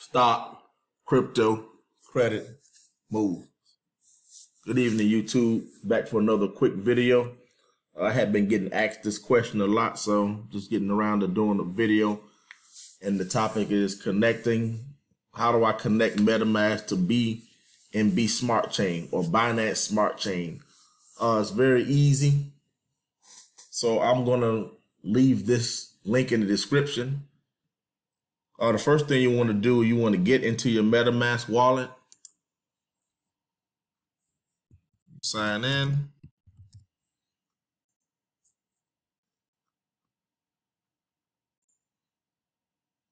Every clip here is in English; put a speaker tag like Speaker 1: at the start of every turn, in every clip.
Speaker 1: stock, crypto, credit, move. Good evening, YouTube. Back for another quick video. I have been getting asked this question a lot, so just getting around to doing a video. And the topic is connecting. How do I connect Metamask to BNB Smart Chain or Binance Smart Chain? It's very easy. So I'm going to leave this link in the description. The first thing you want to do, you want to get into your Metamask wallet. Sign in.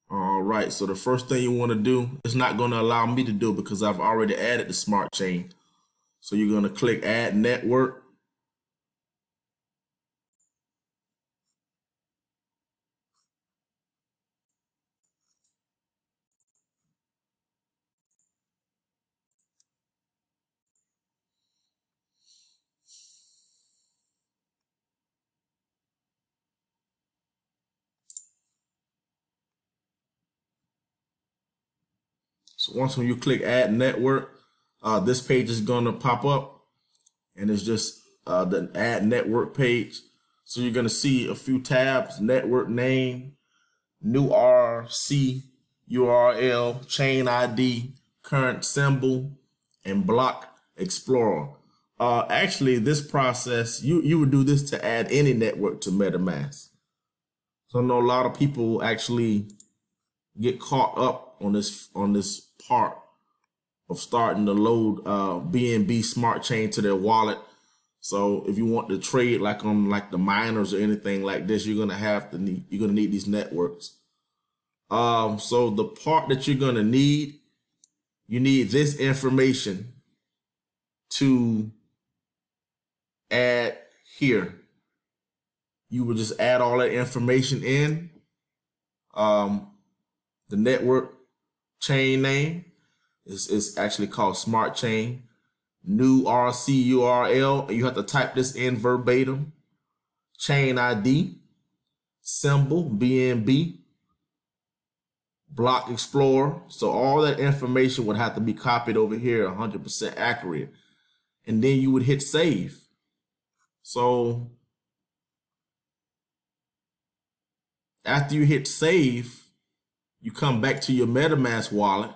Speaker 1: All right, so the first thing you want to do, it's not going to allow me to do because I've already added the smart chain. So you're going to click Add Network. So once when you click Add Network, this page is going to pop up, and it's just the Add Network page. So you're going to see a few tabs: network name, new RC URL, chain ID, current symbol, and block explorer. Actually, this process, you would do this to add any network to MetaMask. So I know a lot of people actually get caught up on this part of starting to load BNB Smart Chain to their wallet. So if you want to trade like on the miners or anything like this, you're gonna need these networks. So the part that you're gonna need, you need this information to add here. You will just add all that information in. The network chain name is actually called Smart Chain. New RC URL, you have to type this in verbatim. Chain ID, symbol BNB, block explorer. So all that information would have to be copied over here, 100% accurate. And then you would hit save. So after you hit save, you come back to your MetaMask wallet,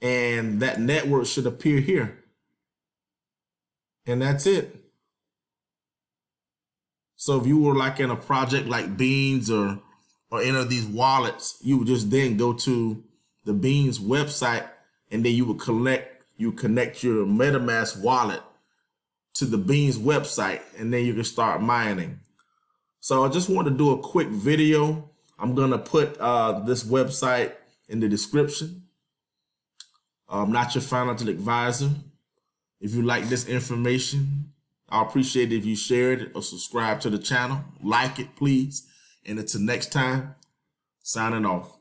Speaker 1: and that network should appear here. And that's it. So if you were like in a project like Beans or any of these wallets, you would just then go to the Beans website, and then you would connect your MetaMask wallet to the Beans website, and then you can start mining. So I just want to do a quick video. I'm going to put this website in the description. I'm not your financial advisor. If you like this information, I'll appreciate it if you shared it or subscribe to the channel. Like it, please. And until next time, signing off.